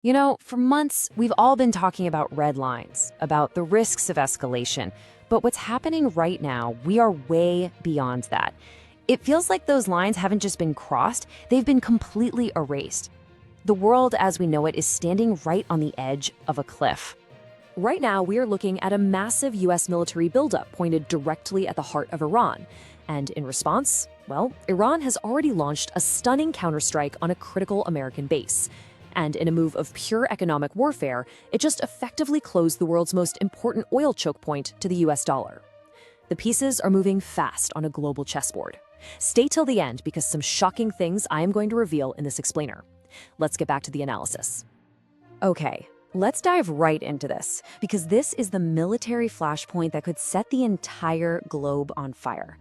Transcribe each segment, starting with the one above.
For months, we've all been talking about red lines, about the risks of escalation. But what's happening right now, we are way beyond that. It feels like those lines haven't just been crossed, they've been completely erased. The world as we know it is standing right on the edge of a cliff. Right now, we are looking at a massive US military buildup pointed directly at the heart of Iran. And in response, well, Iran has already launched a stunning counterstrike on a critical American base. And in a move of pure economic warfare, it just effectively closed the world's most important oil choke point to the US dollar. The pieces are moving fast on a global chessboard. Stay till the end because some shocking things I am going to reveal in this explainer. Let's get back to the analysis. Okay, let's dive right into this, because this is the military flashpoint that could set the entire globe on fire.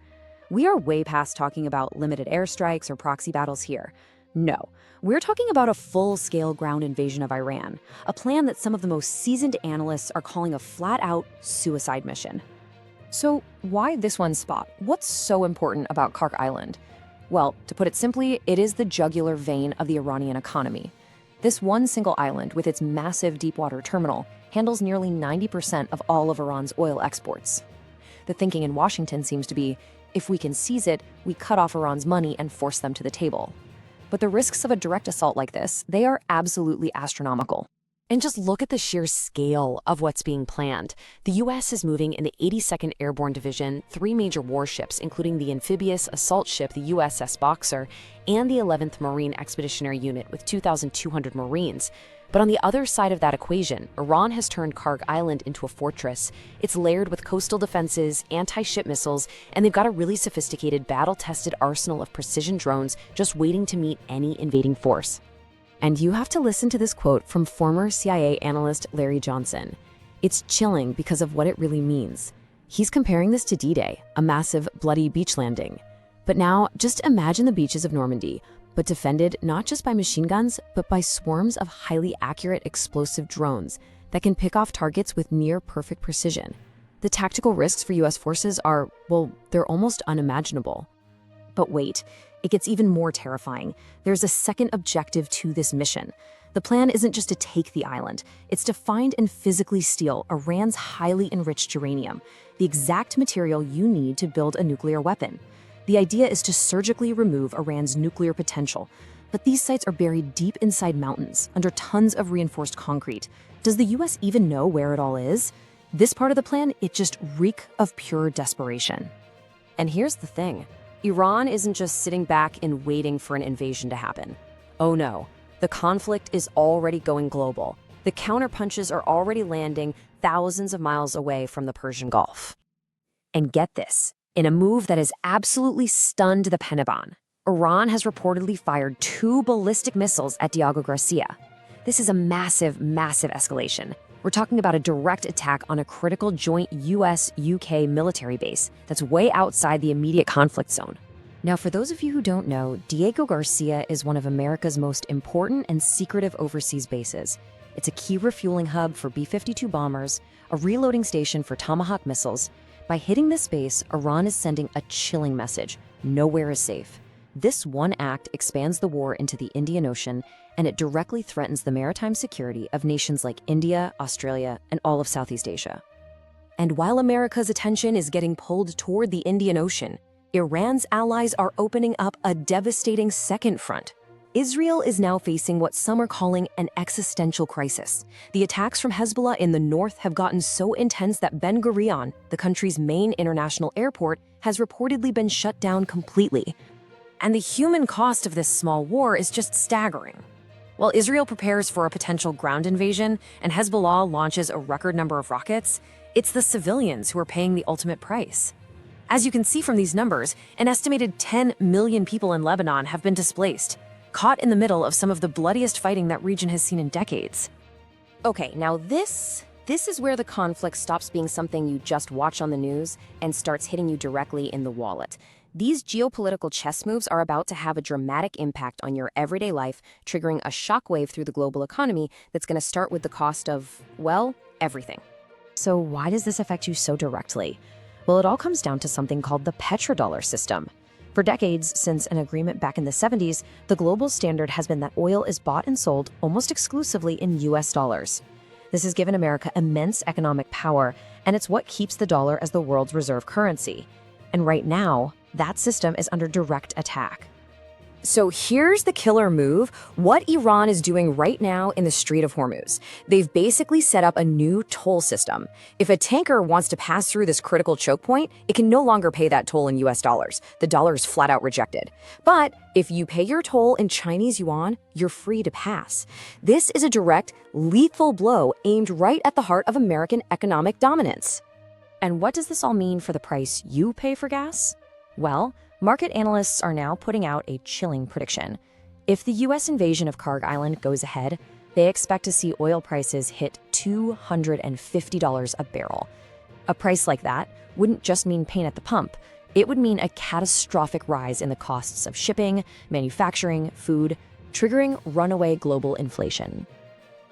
We are way past talking about limited airstrikes or proxy battles here. No, we're talking about a full-scale ground invasion of Iran, a plan that some of the most seasoned analysts are calling a flat-out suicide mission. So why this one spot? What's so important about Kark Island? Well, to put it simply, it is the jugular vein of the Iranian economy. This one single island, with its massive deepwater terminal, handles nearly 90% of all of Iran's oil exports. The thinking in Washington seems to be, if we can seize it, we cut off Iran's money and force them to the table. But the risks of a direct assault like this, they are absolutely astronomical. And just look at the sheer scale of what's being planned. The U.S. is moving in the 82nd Airborne Division 3 major warships, including the amphibious assault ship, the USS Boxer, and the 11th Marine Expeditionary Unit with 2,200 Marines. But on the other side of that equation, Iran has turned Kark Island into a fortress. It's layered with coastal defenses, anti-ship missiles, and they've got a really sophisticated, battle-tested arsenal of precision drones just waiting to meet any invading force. And you have to listen to this quote from former CIA analyst Larry Johnson. It's chilling because of what it really means. He's comparing this to D-Day, a massive, bloody beach landing. But now, just imagine the beaches of Normandy, but defended not just by machine guns, but by swarms of highly accurate explosive drones that can pick off targets with near-perfect precision. The tactical risks for US forces are, well, they're almost unimaginable. But wait, it gets even more terrifying. There's a second objective to this mission. The plan isn't just to take the island, it's to find and physically steal Iran's highly enriched uranium, the exact material you need to build a nuclear weapon. The idea is to surgically remove Iran's nuclear potential, but these sites are buried deep inside mountains, under tons of reinforced concrete. Does the US even know where it all is? This part of the plan, it just reeks of pure desperation. And here's the thing. Iran isn't just sitting back and waiting for an invasion to happen. Oh no, the conflict is already going global. The counterpunches are already landing thousands of miles away from the Persian Gulf. And get this. In a move that has absolutely stunned the Pentagon, Iran has reportedly fired 2 ballistic missiles at Diego Garcia. This is a massive, massive escalation. We're talking about a direct attack on a critical joint US-UK military base that's way outside the immediate conflict zone. Now, for those of you who don't know, Diego Garcia is one of America's most important and secretive overseas bases. It's a key refueling hub for B-52 bombers, a reloading station for Tomahawk missiles. By hitting this base, Iran is sending a chilling message: nowhere is safe. This one act expands the war into the Indian Ocean, and it directly threatens the maritime security of nations like India, Australia, and all of Southeast Asia. And while America's attention is getting pulled toward the Indian Ocean, Iran's allies are opening up a devastating second front. Israel is now facing what some are calling an existential crisis. The attacks from Hezbollah in the north have gotten so intense that Ben Gurion, the country's main international airport, has reportedly been shut down completely. And the human cost of this small war is just staggering. While Israel prepares for a potential ground invasion and Hezbollah launches a record number of rockets, it's the civilians who are paying the ultimate price. As you can see from these numbers, an estimated 10 million people in Lebanon have been displaced, caught in the middle of some of the bloodiest fighting that region has seen in decades. Okay, now this is where the conflict stops being something you just watch on the news and starts hitting you directly in the wallet. These geopolitical chess moves are about to have a dramatic impact on your everyday life, triggering a shockwave through the global economy that's going to start with the cost of, well, everything. So why does this affect you so directly? Well, it all comes down to something called the petrodollar system. For decades, since an agreement back in the 70s, the global standard has been that oil is bought and sold almost exclusively in US dollars. This has given America immense economic power, and it's what keeps the dollar as the world's reserve currency. And right now, that system is under direct attack. So here's the killer move, what Iran is doing right now in the Strait of Hormuz. They've basically set up a new toll system. If a tanker wants to pass through this critical choke point, it can no longer pay that toll in US dollars. The dollar is flat out rejected. But if you pay your toll in Chinese yuan, you're free to pass. This is a direct, lethal blow aimed right at the heart of American economic dominance. And what does this all mean for the price you pay for gas? Well, market analysts are now putting out a chilling prediction. If the U.S. invasion of Karg Island goes ahead, they expect to see oil prices hit $250 a barrel. A price like that wouldn't just mean pain at the pump. It would mean a catastrophic rise in the costs of shipping, manufacturing, food, triggering runaway global inflation.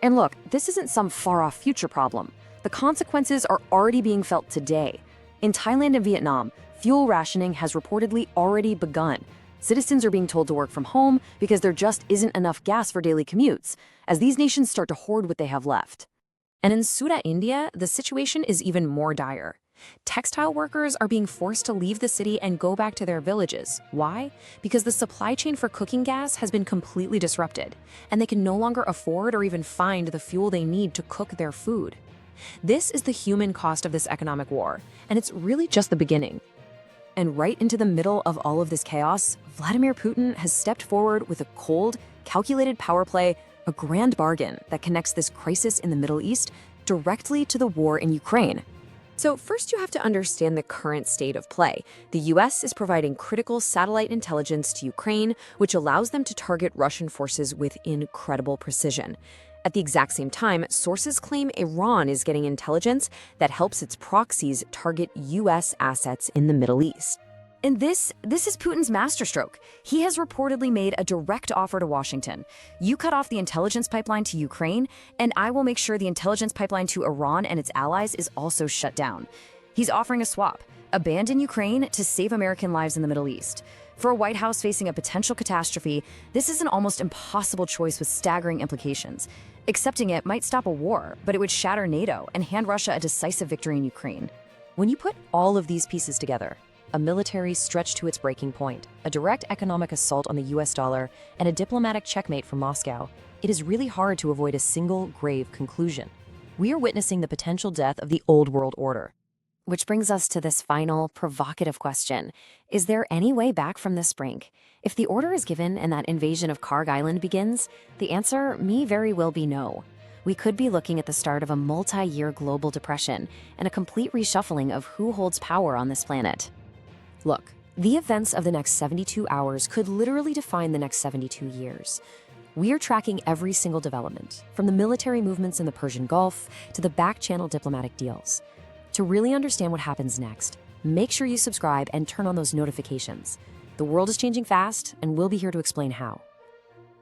And look, this isn't some far-off future problem. The consequences are already being felt today. In Thailand and Vietnam, fuel rationing has reportedly already begun. Citizens are being told to work from home because there just isn't enough gas for daily commutes, as these nations start to hoard what they have left. And in Suda, India, the situation is even more dire. Textile workers are being forced to leave the city and go back to their villages. Why? Because the supply chain for cooking gas has been completely disrupted, and they can no longer afford or even find the fuel they need to cook their food. This is the human cost of this economic war, and it's really just the beginning. And right into the middle of all of this chaos, Vladimir Putin has stepped forward with a cold, calculated power play, a grand bargain that connects this crisis in the Middle East directly to the war in Ukraine. So first you have to understand the current state of play. The US is providing critical satellite intelligence to Ukraine, which allows them to target Russian forces with incredible precision. At the exact same time, sources claim Iran is getting intelligence that helps its proxies target US assets in the Middle East. And this is Putin's masterstroke. He has reportedly made a direct offer to Washington. You cut off the intelligence pipeline to Ukraine, and I will make sure the intelligence pipeline to Iran and its allies is also shut down. He's offering a swap. Abandon Ukraine to save American lives in the Middle East. For a White House facing a potential catastrophe, this is an almost impossible choice with staggering implications. Accepting it might stop a war, but it would shatter NATO and hand Russia a decisive victory in Ukraine. When you put all of these pieces together, a military stretched to its breaking point, a direct economic assault on the US dollar, and a diplomatic checkmate from Moscow, it is really hard to avoid a single grave conclusion. We are witnessing the potential death of the old world order. Which brings us to this final, provocative question. Is there any way back from this brink? If the order is given and that invasion of Karg Island begins, the answer may very well be no. We could be looking at the start of a multi-year global depression and a complete reshuffling of who holds power on this planet. Look, the events of the next 72 hours could literally define the next 72 years. We are tracking every single development, from the military movements in the Persian Gulf to the back-channel diplomatic deals. To really understand what happens next, make sure you subscribe and turn on those notifications. The world is changing fast, and we'll be here to explain how.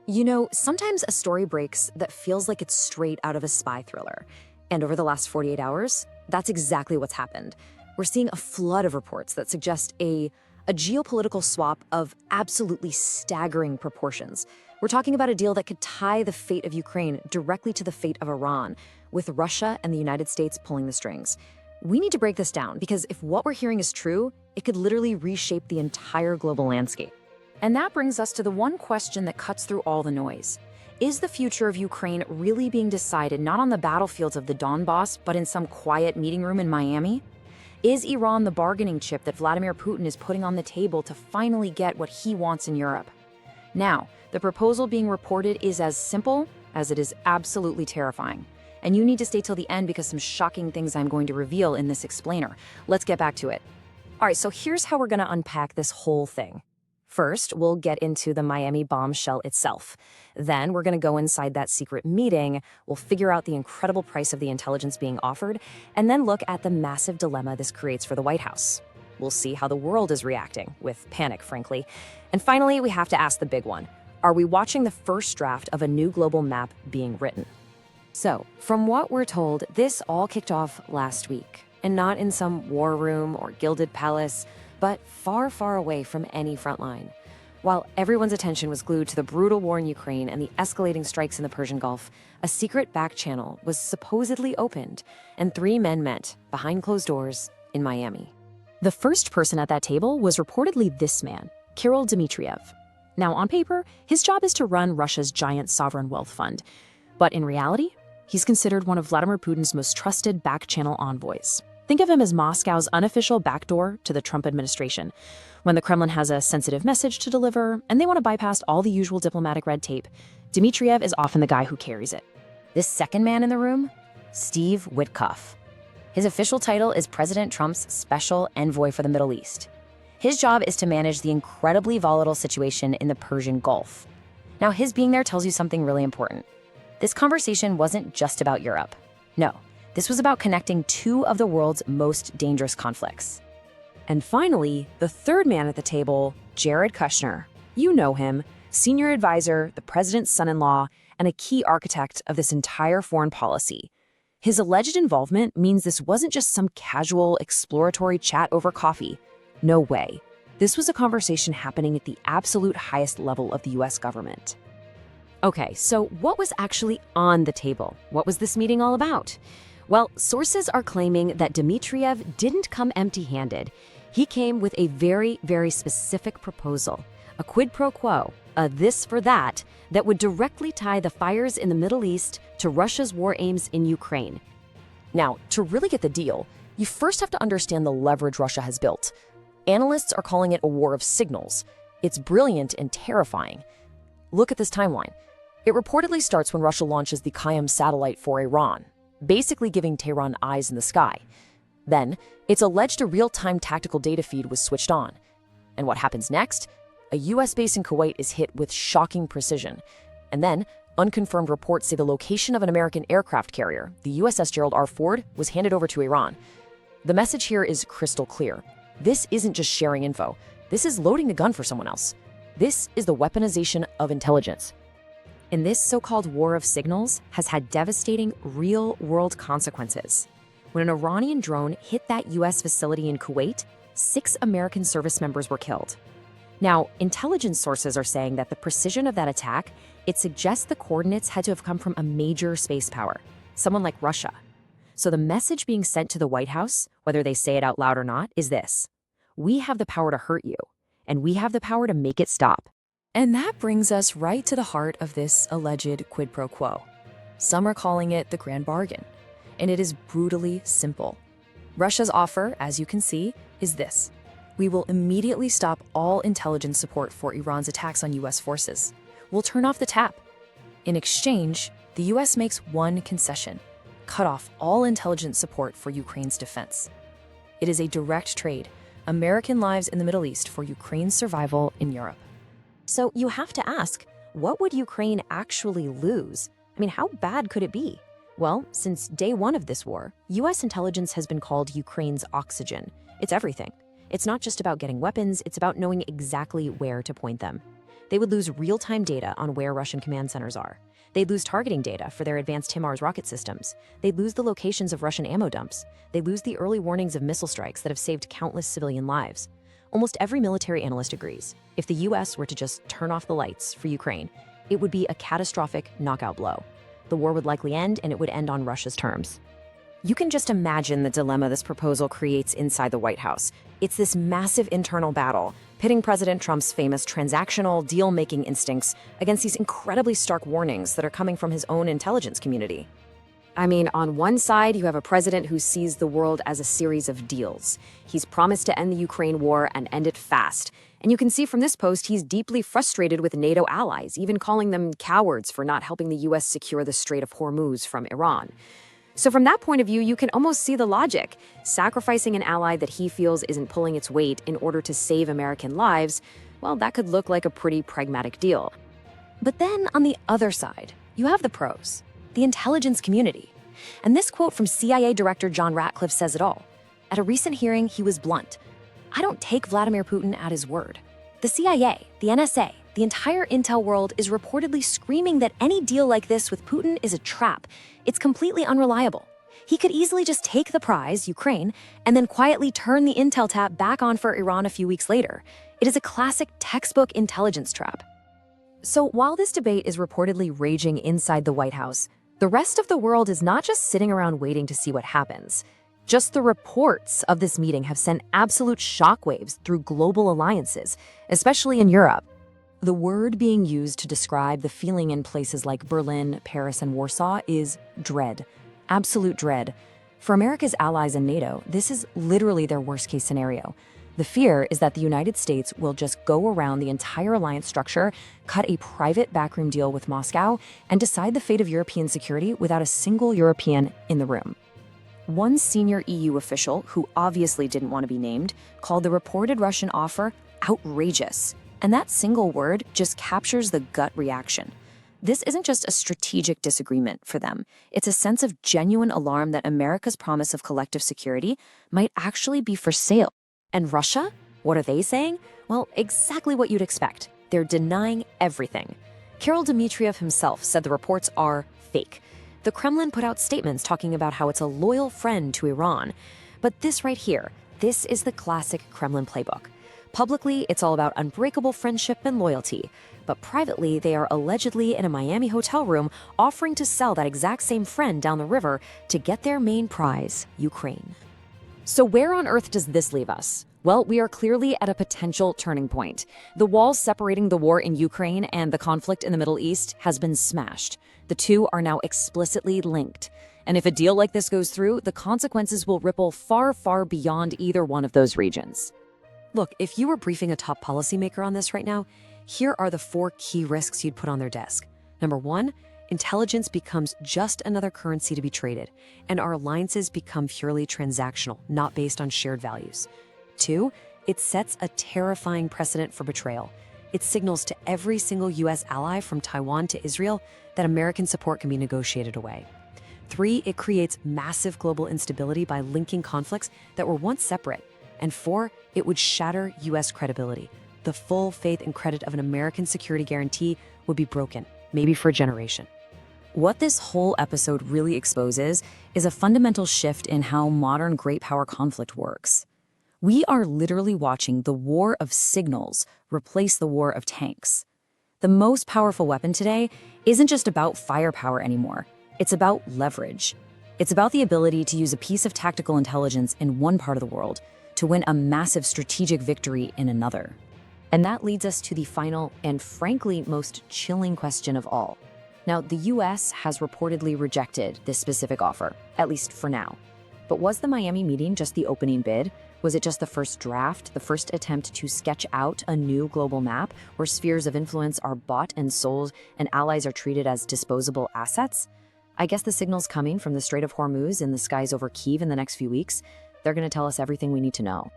You know, sometimes a story breaks that feels like it's straight out of a spy thriller. And over the last 48 hours, that's exactly what's happened. We're seeing a flood of reports that suggest a geopolitical swap of absolutely staggering proportions. We're talking about a deal that could tie the fate of Ukraine directly to the fate of Iran, with Russia and the United States pulling the strings. We need to break this down because if what we're hearing is true, it could literally reshape the entire global landscape. And that brings us to the one question that cuts through all the noise. Is the future of Ukraine really being decided not on the battlefields of the Donbass, but in some quiet meeting room in Miami? Is Iran the bargaining chip that Vladimir Putin is putting on the table to finally get what he wants in Europe? Now, the proposal being reported is as simple as it is absolutely terrifying. And you need to stay till the end because some shocking things I'm going to reveal in this explainer. Let's get back to it. All right, so here's how we're going to unpack this whole thing. First, we'll get into the Miami bombshell itself. Then we're going to go inside that secret meeting, we'll figure out the incredible price of the intelligence being offered, and then look at the massive dilemma this creates for the White House. We'll see how the world is reacting, with panic, frankly. And finally, we have to ask the big one. Are we watching the first draft of a new global map being written? So, from what we're told, this all kicked off last week, and not in some war room or gilded palace, but far, far away from any front line. While everyone's attention was glued to the brutal war in Ukraine and the escalating strikes in the Persian Gulf, a secret back channel was supposedly opened, and 3 men met behind closed doors in Miami. The first person at that table was reportedly this man, Kirill Dmitriev. Now, on paper, his job is to run Russia's giant sovereign wealth fund. But in reality, he's considered one of Vladimir Putin's most trusted back-channel envoys. Think of him as Moscow's unofficial backdoor to the Trump administration. When the Kremlin has a sensitive message to deliver and they want to bypass all the usual diplomatic red tape, Dmitriev is often the guy who carries it. This second man in the room? Steve Witkoff. His official title is President Trump's Special Envoy for the Middle East. His job is to manage the incredibly volatile situation in the Persian Gulf. Now, his being there tells you something really important. This conversation wasn't just about Europe. No, this was about connecting 2 of the world's most dangerous conflicts. And finally, the third man at the table, Jared Kushner. You know him, senior advisor, the president's son-in-law, and a key architect of this entire foreign policy. His alleged involvement means this wasn't just some casual, exploratory chat over coffee. No way. This was a conversation happening at the absolute highest level of the US government. Okay, so what was actually on the table? What was this meeting all about? Well, sources are claiming that Dmitriev didn't come empty-handed. He came with a very, very specific proposal, a quid pro quo, a this for that would directly tie the fires in the Middle East to Russia's war aims in Ukraine. Now, to really get the deal, you first have to understand the leverage Russia has built. Analysts are calling it a war of signals. It's brilliant and terrifying. Look at this timeline. It reportedly starts when Russia launches the Qaem satellite for Iran, basically giving Tehran eyes in the sky. Then, it's alleged a real-time tactical data feed was switched on. And what happens next? A US base in Kuwait is hit with shocking precision. And then, unconfirmed reports say the location of an American aircraft carrier, the USS Gerald R. Ford, was handed over to Iran. The message here is crystal clear. This isn't just sharing info. This is loading the gun for someone else. This is the weaponization of intelligence. And this so-called war of signals has had devastating real-world consequences. When an Iranian drone hit that US facility in Kuwait, 6 American service members were killed. Now, intelligence sources are saying that the precision of that attack, it suggests the coordinates had to have come from a major space power, someone like Russia. So the message being sent to the White House, whether they say it out loud or not, is this: we have the power to hurt you, and we have the power to make it stop. And that brings us right to the heart of this alleged quid pro quo. Some are calling it the grand bargain, and it is brutally simple. Russia's offer, as you can see, is this: we will immediately stop all intelligence support for Iran's attacks on US forces. We'll turn off the tap. In exchange, the US makes one concession: cut off all intelligence support for Ukraine's defense. It is a direct trade, American lives in the Middle East for Ukraine's survival in Europe. So you have to ask, what would Ukraine actually lose? I mean, how bad could it be? Well, since day one of this war, US intelligence has been called Ukraine's oxygen. It's everything. It's not just about getting weapons, it's about knowing exactly where to point them. They would lose real-time data on where Russian command centers are. They'd lose targeting data for their advanced HIMARS rocket systems. They'd lose the locations of Russian ammo dumps. They'd lose the early warnings of missile strikes that have saved countless civilian lives. Almost every military analyst agrees. If the US were to just turn off the lights for Ukraine, it would be a catastrophic knockout blow. The war would likely end, and it would end on Russia's terms. You can just imagine the dilemma this proposal creates inside the White House. It's this massive internal battle, pitting President Trump's famous transactional, deal-making instincts against these incredibly stark warnings that are coming from his own intelligence community. I mean, on one side, you have a president who sees the world as a series of deals. He's promised to end the Ukraine war and end it fast. And you can see from this post, he's deeply frustrated with NATO allies, even calling them cowards for not helping the US secure the Strait of Hormuz from Iran. So from that point of view, you can almost see the logic. Sacrificing an ally that he feels isn't pulling its weight in order to save American lives, well, that could look like a pretty pragmatic deal. But then on the other side, you have the pros, the intelligence community. And this quote from CIA Director John Ratcliffe says it all. At a recent hearing, he was blunt. I don't take Vladimir Putin at his word. The CIA, the NSA, the entire intel world is reportedly screaming that any deal like this with Putin is a trap. It's completely unreliable. He could easily just take the prize, Ukraine, and then quietly turn the intel tap back on for Iran a few weeks later. It is a classic textbook intelligence trap. So while this debate is reportedly raging inside the White House, the rest of the world is not just sitting around waiting to see what happens. Just the reports of this meeting have sent absolute shockwaves through global alliances, especially in Europe. The word being used to describe the feeling in places like Berlin, Paris, and Warsaw is dread. Absolute dread. For America's allies in NATO, this is literally their worst-case scenario. The fear is that the United States will just go around the entire alliance structure, cut a private backroom deal with Moscow, and decide the fate of European security without a single European in the room. One senior EU official, who obviously didn't want to be named, called the reported Russian offer outrageous. And that single word just captures the gut reaction. This isn't just a strategic disagreement for them. It's a sense of genuine alarm that America's promise of collective security might actually be for sale. And Russia? What are they saying? Well, exactly what you'd expect. They're denying everything. Kirill Dmitriev himself said the reports are fake. The Kremlin put out statements talking about how it's a loyal friend to Iran. But this right here, this is the classic Kremlin playbook. Publicly, it's all about unbreakable friendship and loyalty. But privately, they are allegedly in a Miami hotel room offering to sell that exact same friend down the river to get their main prize, Ukraine. So where on earth does this leave us? Well, we are clearly at a potential turning point. The wall separating the war in Ukraine and the conflict in the Middle East has been smashed. The two are now explicitly linked. And if a deal like this goes through, the consequences will ripple far, far beyond either one of those regions. Look, if you were briefing a top policymaker on this right now, here are the 4 key risks you'd put on their desk. Number 1, intelligence becomes just another currency to be traded, and our alliances become purely transactional, not based on shared values. 2, it sets a terrifying precedent for betrayal. It signals to every single U.S. ally from Taiwan to Israel that American support can be negotiated away. 3, it creates massive global instability by linking conflicts that were once separate. And 4, it would shatter U.S. credibility. The full faith and credit of an American security guarantee would be broken, maybe for a generation. What this whole episode really exposes is a fundamental shift in how modern great power conflict works. We are literally watching the war of signals replace the war of tanks. The most powerful weapon today isn't just about firepower anymore. It's about leverage. It's about the ability to use a piece of tactical intelligence in one part of the world to win a massive strategic victory in another. And that leads us to the final and frankly most chilling question of all. Now, the US has reportedly rejected this specific offer, at least for now. But was the Miami meeting just the opening bid? Was it just the first draft, the first attempt to sketch out a new global map where spheres of influence are bought and sold and allies are treated as disposable assets? I guess the signal's coming from the Strait of Hormuz and the skies over Kyiv in the next few weeks. They're going to tell us everything we need to know.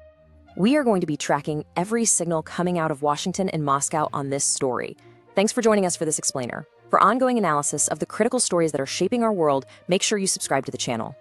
We are going to be tracking every signal coming out of Washington and Moscow on this story. Thanks for joining us for this explainer. For ongoing analysis of the critical stories that are shaping our world, make sure you subscribe to the channel.